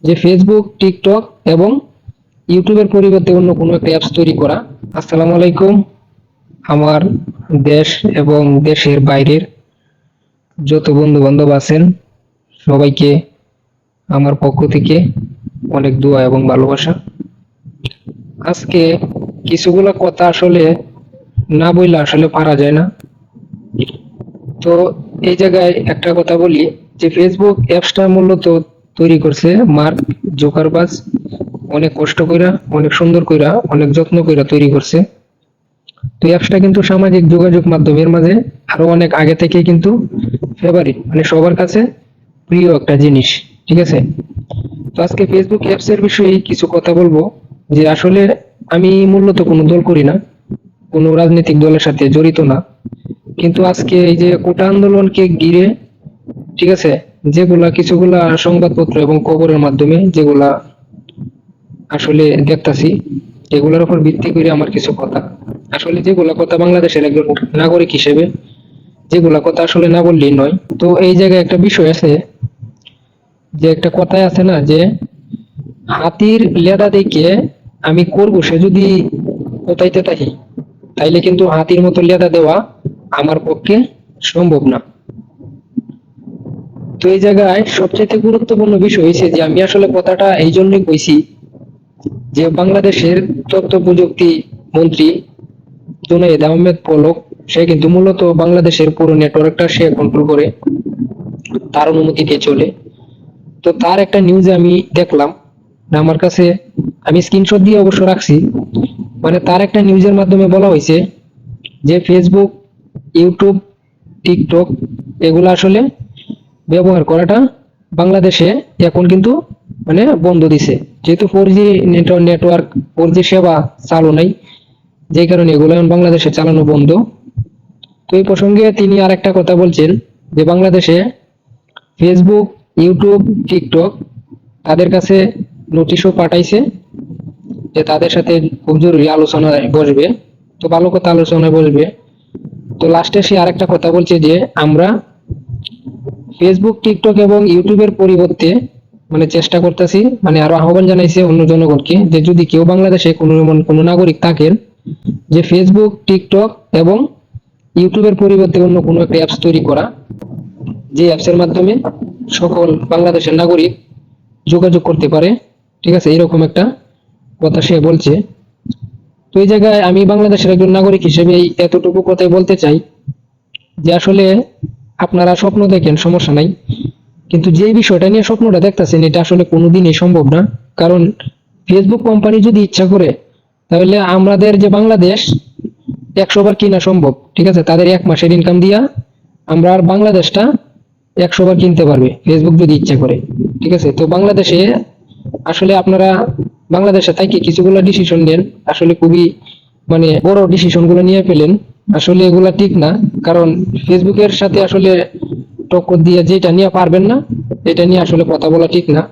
যে Facebook, TikTok এবং ইউটিউবের পরিবর্তে অন্য কোনো একটা অ্যাপস তৈরি করা। আসসালামু আলাইকুম। আমার দেশ এবং দেশের বাইরের যত বন্ধু বান্ধব আছেন সবাইকে আমার পক্ষ থেকে অনেক দোয়া এবং ভালোবাসা। আজকে কিছুগুলা কথা আসলে না বললে আসলে পারা যায় না। তো এই জায়গায় একটা কথা বলি যে ফেসবুক অ্যাপসটা মূলত তৈরি করছে মার্ক জুকারবার্গ। অনেক কষ্ট কইরা, অনেক সুন্দর কইরা, অনেক যত্ন কইরা তৈরি করছে। তো অ্যাপসটা কিন্তু সামাজিক যোগাযোগ মাধ্যমের মাঝে আরো অনেক আগে থেকে কিন্তু ফেভারিট, মানে সবার কাছে প্রিয় একটা জিনিস। ঠিক আছে? তো আজকে ফেসবুক অ্যাপস এর বিষয়ে কিছু কথা বলবো। যে আসলে আমি মূলত কোনো দল করি না, কোনো রাজনৈতিক দলের সাথে জড়িত না, কিন্তু আজকে এই যে কোটা আন্দোলনকে ঘিরে, ঠিক আছে, যেগুলা কিছুগুলা সংবাদপত্র এবং খবরের মাধ্যমে যেগুলা আসলে দেখতাছি, এগুলোর উপর ভিত্তি করে আমার কিছু কথা, আসলে যেগুলা কথা বাংলাদেশের একজন নাগরিক হিসেবে যেগুলা কথা আসলে না বললেই নয়। তো এই জায়গায় একটা বিষয় আছে, যে একটা কথাই আছে না, যে হাতির লেদা দেখে আমি করবো সে যদি কোথাইতে থাকি, তাইলে কিন্তু হাতির মতো লেদা দেওয়া আমার পক্ষে সম্ভব না। তো এই জায়গায় সবচেয়ে গুরুত্বপূর্ণ বিষয় হয়েছে যে আমি আসলে কথাটা এই জন্যই কইছি, যে বাংলাদেশের তথ্য প্রযুক্তি মন্ত্রী জুনায়েদ আহমেদ পলক, সে কিন্তু মূলত বাংলাদেশের পুরো নেটওয়ার্কটা সে কন্ট্রোল করে, তার অনুমতিতে চলে। তো তার একটা নিউজে আমি দেখলাম, আমার কাছে, আমি স্ক্রিনশট দিয়ে অবশ্য রাখছি, মানে তার একটা নিউজের মাধ্যমে বলা হয়েছে যে ফেসবুক, ইউটিউব, টিকটক এগুলো আসলে ব্যবহার করাটা বাংলাদেশে এখন কিন্তু মানে বন্ধ দিছে, যেহেতু 4G নেটওয়ার্ক, 4G সেবা চালু নাই, যে কারণে এগুলো এখন বাংলাদেশে চালানো বন্ধ। তো এই প্রসঙ্গে তিনি আর একটা কথা বলছেন, যে বাংলাদেশে ফেসবুক, ইউটিউব, টিকটক তাদের কাছে নোটিশও পাঠাইছে যে তাদের সাথে খুব জরুরি আলোচনায় বসবে। তো ভালো কথা, আলোচনায় বসবে। তো লাস্টে সে আরেকটা কথা বলছে যে আমরা ফেসবুক, টিকটক এবং ইউটিউবের পরিবর্তে মানে চেষ্টা করতেছি, মানে আরো আহ্বান জানাইছে অন্য জনগণকে, যে যদি কেউ বাংলাদেশে কোনো নাগরিক থাকেন, যে ফেসবুক, টিকটক এবং ইউটিউবের পরিবর্তে অন্য কোনো একটা অ্যাপস তৈরি করা, যে অ্যাপসের মাধ্যমে সকল বাংলাদেশের নাগরিক যোগাযোগ করতে পারে। ঠিক আছে? এরকম একটা কথা সে বলছে। তো এই জায়গায় আমি বাংলাদেশের একজন নাগরিক হিসেবে এই এতটুকু কথাই বলতে চাই, যে আসলে আপনারা স্বপ্ন দেখেন, সমস্যা নাই, কিন্তু যে বিষয়টা নিয়ে স্বপ্নটা দেখতেছেন এটা আসলে কোনোদিনই সম্ভব না। কারণ ফেসবুক কোম্পানি যদি ইচ্ছা করে, তাহলে আমাদের যে বাংলাদেশ 100 বার কিনা সম্ভব। ঠিক আছে? তাদের 1 মাসের ইনকাম দিয়া আমরা আর বাংলাদেশটা 100 বার কিনতে পারবে ফেসবুক যদি ইচ্ছা করে। ঠিক আছে? তো বাংলাদেশে আসলে আপনারা বাংলাদেশে থেকে কিছুগুলো ডিসিশন নেন, আসলে খুবই মানে বড় ডিসিশন গুলো নিয়ে ফেলেন, আসলে এগুলা ঠিক না। কারণ ফেসবুকের সাথে আসলে টক্কর দিয়ে যেটা নিয়ে পারবেন না, এটা নিয়ে আসলে কথা বলা ঠিক না।